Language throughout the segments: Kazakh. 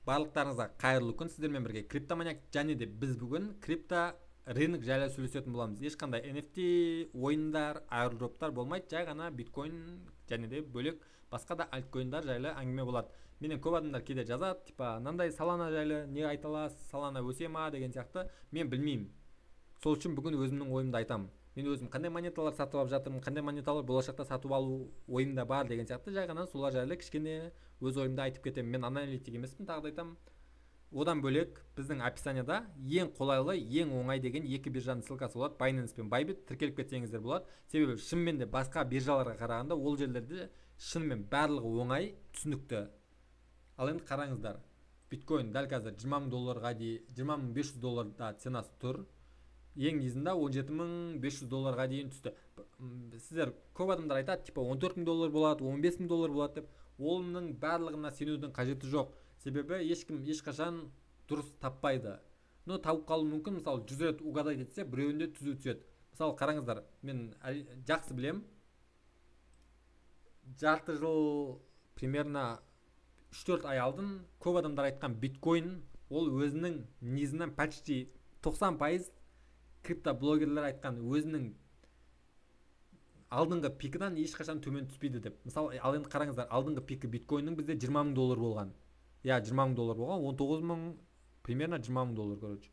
Барлықтарыңызға қайырлы күн. Сіздермен бірге криптоманьяк және де біз бүгін крипто рынок жайлы сөйлесетін боламыз. Ешқандай NFT ойындар, airdroптар болмайды, жай ғана биткоин және де бөлек басқа да альткоиндар жайлы әңгіме болады. Менен көп адамдар кейде жазады, типа мынандай Solana жайлы не айта аласыз, Solana өсе ма деген сияқты. Мен білмеймін. Сол үшін бүгін өзімнің ойымды айтамын. Мен өзім қандай монеталар сатып алып жатырмын, қандай монеталар болашақта сатып алу ойымда бар деген сияқты жай ғана солар жайлы кішкене өз ойымды айтып кетемін. Мен аналитик емеспін, тағы да айтамын. Одан бөлек біздің описанияда ең қолайлы, ең оңай деген екі биржаның ссылкасы болады. Binance пен Bybit, тіркеліп кетсеңіздер болады. Себебі шынымен де басқа биржаларға қарағанда ол жерлерде шынымен барлығы оңай, түсінікті. Ал енді қараңыздар. Биткоин дәл қазір 20 000 долларға дейін, 20 500 долларда ценасы тұр. Ең низында 17 500 долларға дейін түсті. Сіздер көп адамдар айтады, типа 14 000 доллар болады, 15 000 доллар болады деп. Оның барлығына сенудің қажеті жоқ. Себебі ешкім ешқашан дұрыс таппайды. Но тауып қалу мүмкін, мысалы 100 рет угадать етсе, біреуінде түзу түседі. Мысалы қараңыздар, мен жақсы білем. Жарты жыл примерно 3-4 ай алдын көп адамдар айтқан биткоин, ол өзінің низінен почти 90% криптоблогерлер айтқан өзінің алдыңғы пикідан ешқашан төмен түспейді деп. Мысалы, ал енді қараңыздар, алдыңғы пикі биткоиннің бізде 20 000 доллар болған. Я 20 000 доллар болған, 19 000, примерно 20 000 доллар, короче.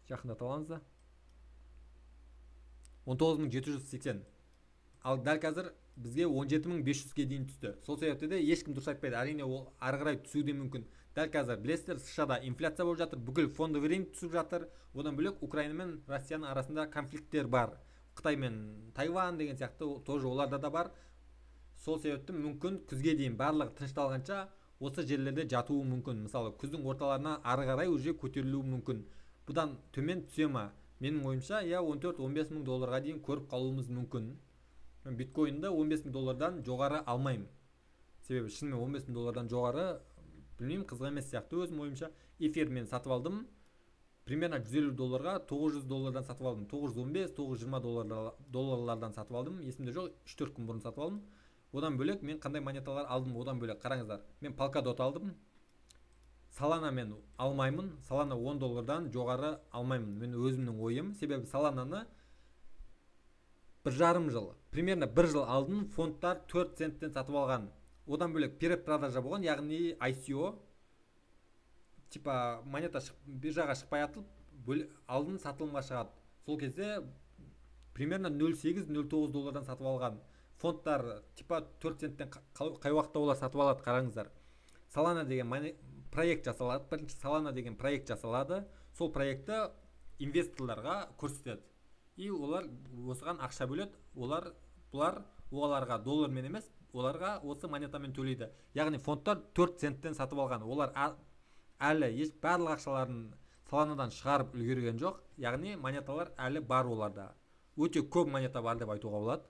Жақындата алаңызда. 19 780. Ал дәл қазір бізге 17 500-ге дейін түсті. Сол себепті де ешкім дұрыс айтпайды. Әрине ол ары қарай түсуі де мүмкін. Дәл қазір білесіздер, США-да инфляция болып жатыр, бүкіл фондовый рынок түсіп жатыр. Одан бөлек Украина мен Россияның арасында конфликттер бар. Қытай мен Тайвань деген сияқты тоже оларда да бар. Сол себепті мүмкін күзге дейін барлығы тынышталғанша осы жерлерде жатуы мүмкін. Мысалы, күздің орталарына ары қарай уже көтерілуі мүмкін. Бұдан төмен түсе ма? Менің ойымша, 14-15 000 долларға дейін көріп қалуымыз мүмкін. Биткоинді 15 000 доллардан жоғары алмаймын. Себебі шынымен 15 000 доллардан жоғары білмеймін, қызық емес сияқты. Өзім ойымша эфир мен сатып алдым. Примерно 150 долларға 900 доллардан сатып алдым. 915-920 долларлардан сатып алдым. Есімде жоқ, 3-4 күн бұрын сатып алдым. Одан бөлек мен қандай монеталар алдым, одан бөлек қараңыздар. Мен Polkadot алдым. Solana мен алмаймын. Solana 10 доллардан жоғары алмаймын. Мен өзімнің ойым. Себебі Solana'ны 1,5 жыл, примерно 1 жыл алдын фондтар 4 центтен сатып алған. Одан бөлек перепродажа болған, яғни ICO. Типа монета биржаға шықпай атылып, алдын сатылымға шығады. Сол кезде примерно 0,8-0,9 доллардан сатып алған. Фондтар типа 4 центтен қай уақытта олар сатып алады, қараңыздар. Solana деген проект жасалады. Бірінші Solana деген проект жасалады. Сол проектті инвесторларға көрсетеді. И олар осыған ақша бөледі. Бұлар оларға доллармен емес, оларға осы монетамен төлейді. Яғни фондтар 4 центтен сатып алған. Олар әлі барлық ақшаларын Solanaдан шығарып үлгерген жоқ. Яғни монеталар әлі бар оларда. Өте көп монета бар деп айтуға болады.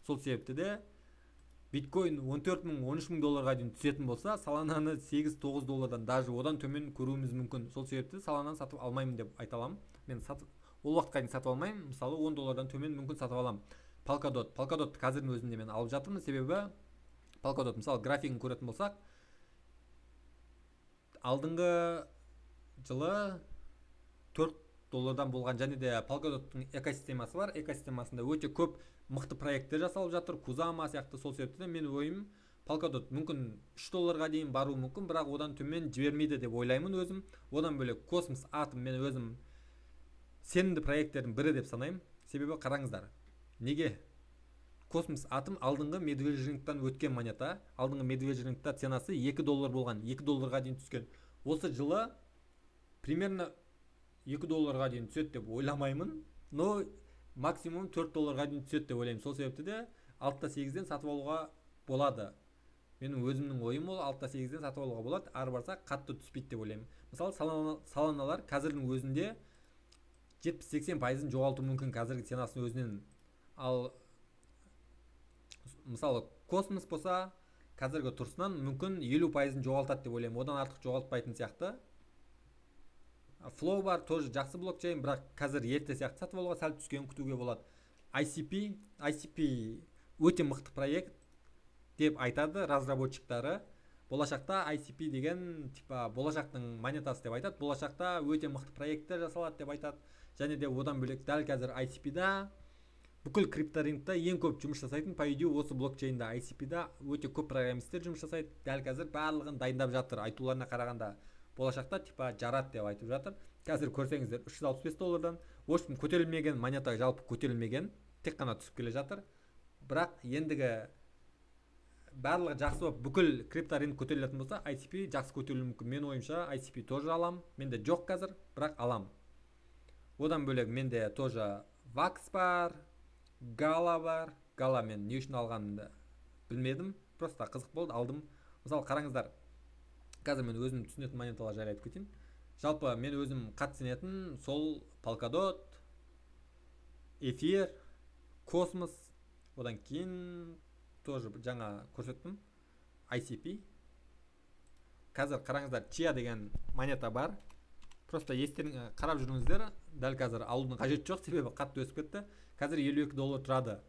Сол себепті де биткоин 14 000, 13 000 долларға дейін түсетін болса, Solana'ны 8-9 доллардан даже одан төмен көруіміз мүмкін. Сол себепті Solana'ны сатып алмаймын деп айта аламын. Мен ол уақытқа дейін сатып алмаймын. Мысалы 10 доллардан төмен мүмкін сатып аламын. Polkadot қазірдің өзінде мен алып жатырмын. Себебі Polkadot, мысалы графигін көретін болсақ, алдыңғы жылы 4 доллардан болған, және де Polkadot'тың экосистемасы бар. Экосистемасында өте көп мықты проекттер жасалып жатыр, Kusama сияқты. Сол себепті мен ойым, Polkadot мүмкін 3 долларға дейін бару мүмкін, бірақ одан төмен жібермейді деп ойлаймын өзім. Одан бөлек Cosmos Atom мен өзім сенімді проекттердің бірі деп санаймын. Себебі қараңыздар. Неге? Cosmos Atom алдыңғы медвежий рыноктан өткен монета. Алдыңғы медвежий рынокта ценасы 2 доллар болған, 2 долларға дейін түскен. Осы жылы примерно 2 долларға дейін түседі деп ойламаймын, но максимум 4 долларға дейін түседі деп ойлаймын. Сол себепті де 6-8-ден сатып алуға болады. Менің өзімнің ойым ол 6-8-ден сатып алуға болады, ары барса қатты түспейді деп ойлаймын. Мысалы Solana'лар қазірдің өзінде 70-80%-ын жоғалту мүмкін қазіргі ценасын өзінен. Ал мысалы Cosmos болса қазіргі тұрсынан мүмкін 50%-ын жоғалтады деп ойлаймын. Одан артық жоғалтпайтын сияқты. Flow бар, тоже жақсы блокчейн, бірақ қазір ерте сияқты сатып алуға сәл түскен күтуге болады. ICP өте мықты проект деп айтады разработчиктары. болашақта ICP деген типа болашақтың монетасы деп айтады. Болашақта өте мықты проекттер жасалады деп айтады. Және де одан бөлек дәл қазір ICP-да бүкіл крипторингта ең көп жұмыс жасайтын по идее осы блокчейнда ICP-да өте көп программисттер жұмыс жасайды. Дәл қазір барлығын дайындап жатыр. Айтуларына қарағанда болашақта типа жарат деп айтып жатыр. Қазір көрсеңіздер $365. В общем, көтерілмеген монета, жалпы көтерілмеген, тек қана түсіп келе жатыр. Бірақ ендігі барлығы жақсы болып бүкіл крипторинг көтерілетін болса, ICP жақсы көтерілуі мүмкін. Мен ойымша ICP тоже алам. Менде жоқ қазір, бірақ алам. Одан бөлек менде тоже VAX бар, Gala бар. Gala мен не үшін алғанымды білмедім. Просто қызық болды, алдым. Мысалы қараңыздар, қазір мен өзім түсінетін монеталар жайлы айтып кетейін. Жалпы мен өзім қатты сенетін сол Polkadot, Эфир, Космос, одан кейін тоже жаңа көрсеттім ICP. Қазір қараңыздар, Chia деген монета бар. Просто естеріңізге қарап жүріңіздер. Дәл қазір алудың қажеті жоқ, себебі қатты өсіп кетті. Қазір $52 тұрады.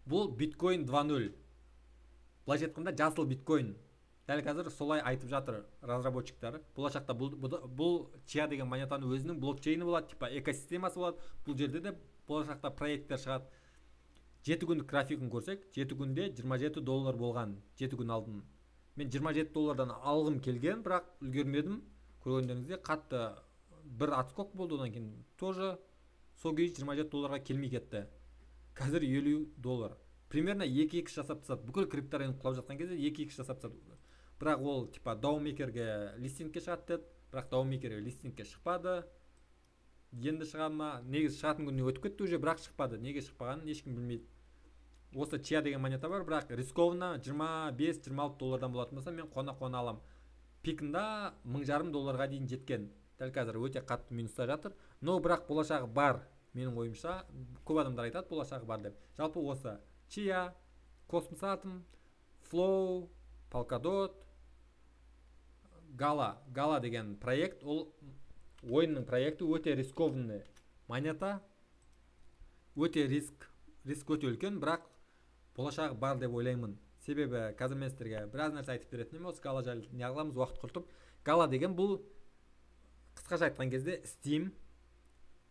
Бұл биткоин 2.0. Былайша айтқанда жасыл биткоин. Дәл қазір солай айтып жатыр разработчиктар. Болашақта бұл Chia деген монетаның өзінің блокчейні болады, типа экосистемасы болады. Бұл жерде де болашақта проекттер шығады. 7 күндік графигін көрсек, 7 күнде $27 болған. 7 күн алдын. Мен $27 алғым келген, бірақ үлгермедім. Көргендеріңізде қатты бір отскок болды, одан кейін тоже сол күйі $27 келмей кетті. Қазір $50. Примерно 2x жасап тастады. Бүкіл крипторинг құлап жатқан кезде 2x жасап тастады. Бірақ ол типа DAO-мейкерге листингке шығады деді, бірақ DAO-мейкерге листингке шықпады. Енді шыға ма? Негізі шығатын күніне өтіп кетті уже, бірақ шықпады. Неге шықпағанын ешкім білмейді. Осы Chia деген монета бар, бірақ рискованно $25-26 болатын болса, мен қуана алам. Пикында $1,500 дейін жеткен. Дәл қазір өте қатты минуста жатыр. Но бірақ болашағы бар. Менің ойымша, көп адамдар айтады болашағы бар деп. Жалпы осы Chia, Cosmos Atom, Flow, Polkadot, Gala деген проект, ол ойынның проекті өте рискованный монета. Өте риск өте үлкен, бірақ болашағы бар деп ойлаймын. Себебі қазір мен сіздерге біраз нәрсе айтып беретін осы Gala жайлы не қыламыз, уақыт құртып. Gala деген бұл қысқаша айтқан кезде Steam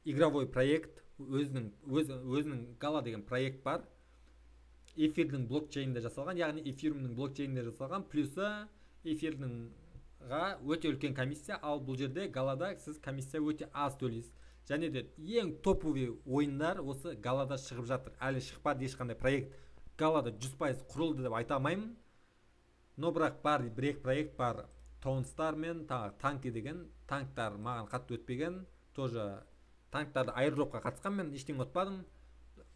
игровой проект, өзінің Gala деген проект бар. Эфирдің блокчейнінде жасалған, яғни эфирумның блокчейнінде жасалған, плюсы эфирдіңға өте үлкен комиссия, ал бұл жерде Galada сіз комиссия өте аз төлейсіз. Және де ең топовый ойындар осы Galada шығып жатыр. Әлі шықпады ешқандай проект. Galada 100% құрылды деп айта алмаймын. Но бірақ бар, бір-екі проект бар. Тонстар мен танки деген, танктар маған қатты өтпеген. Тоже танктарды айырдропқа қатысқан, мен ештеңе ұтпадым.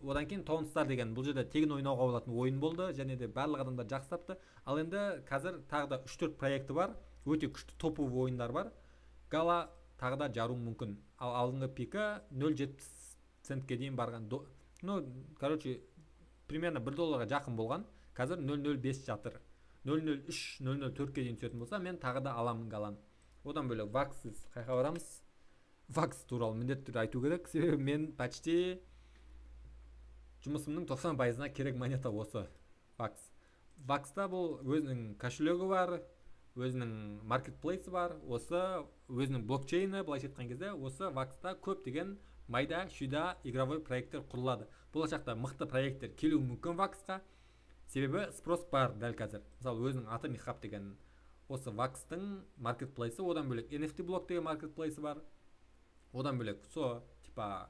Одан кейін Тонстар деген бұл жерде тегін ойнауға болатын ойын болды, және де барлық адамдар жақсы тапты. Ал енді қазір тағы да 3-4 проекті бар, өте күшті топовый ойындар бар. Gala тағы да жару мүмкін. Ал алдыңғы пикі 0.70 центке дейін барған. Ну, короче, примерно $1 жақын болған. Қазір 0.05 жатыр. 0.03, 0.04-ке дейін түсетін болса, мен тағы да аламын Gala'ны. Одан бөлек VAX-сіз қайқа барамыз? VAX туралы міндетті түрде айту керек, себебі мен почти жұмысымның 90%-на керек монета осы VAX. VAX-та бұл өзінің кошелегі бар, өзінің маркетплейсы бар, осы өзінің блокчейні, былайша айтқан кезде осы VAX-та көптеген майда шүйда игровой проекттер құрылады. Болашақта мықты проекттер келуі мүмкін VAX-қа, себебі спрос бар дәл қазір. Мысалы өзінің Atomic Hub деген осы VAX-тың маркетплейсы, одан бөлек NFT блок деген маркетплейсы бар. Одан бөлек типа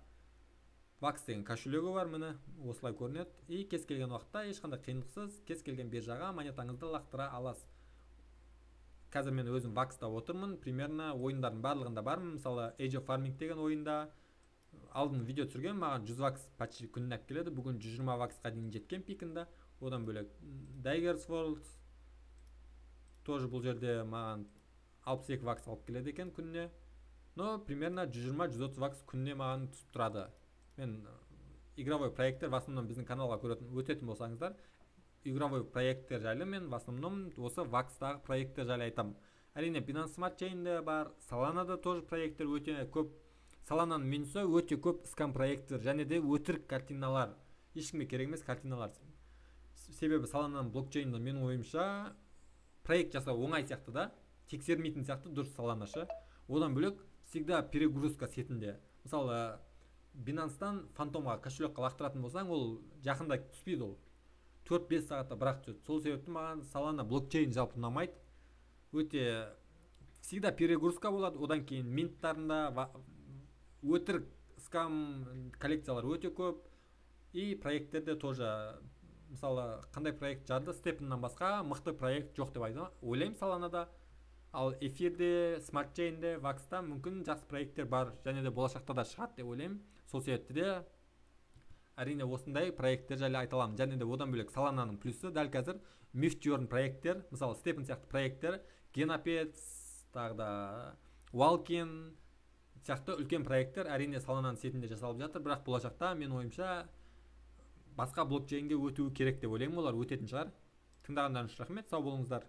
VAX деген кошелегі бар, міне осылай көрінеді. И кез келген уақытта ешқандай қиындықсыз кез келген биржаға монетаңызды лақтыра аласыз. Қазір мен өзім VAX-та отырмын, примерно ойындардың барлығында бармын. Мысалы Age of Farming деген ойында алдын видео түсірген, маған 100 VAX почти күніне алып келеді. Бүгін 120 VAX-қа дейін жеткен пикында. Одан бөлек Daggers World тоже бұл жерде маған 62 VAX алып келеді екен күніне. Но примерно 120-130 VAX күніне маған түсіп тұрады. Мен игровой проекттер, в основном біздің каналға өтетін болсаңыздар, игровой проекттер жайлы мен в основном осы VAX-тағы проекттер жайлы айтам. Әрине Binance Smart Chain-де бар, Solana-да тоже проекттер өте көп. Solana-ның минусы өте көп скам проекттер, және де өтірік картиналар. Ешкімге керек емес картиналар. Себебі Solana-ның блокчейні менің ойымша проект жасау оңай сияқты да, тексермейтін сияқты дұрыс Solanaшы. Одан бөлек всегда перегрузка сетінде. Мысалы Binance'тан фантомға кошелекқа лақтыратын болсаң, ол жақында түспейді, ол 4-5 сағатта бірақ түседі. Сол себепті маған Solana блокчейн жалпы ұнамайды. Өте всегда перегрузка болады. Одан кейін минттарында өтірік скам коллекциялар өте көп. И проекттерде тоже, мысалы қандай проект жарды, Степеннан басқа мықты проект жоқ деп ойлаймын Solanaда. Ал эфирде, смартчейнде, вакста мүмкін жақсы проекттер бар, және де болашақта да шығады деп ойлаймын. Сол себепті де әрине осындай проекттер жайлы айта аламын. Және де одан бөлек Solanaның плюсы дәл қазір мифтюрн проекттер, мысалы Степен сияқты проекттер, Genapets, тағы да Walkin сияқты үлкен проекттер әрине Solanaның сетінде жасалып жатыр, бірақ болашақта мен ойымша басқа блокчейнге өтуі керек деп ойлаймын. Олар өтетін шығар. Тыңдағандарыңыз үшін рахмет, сау болыңыздар.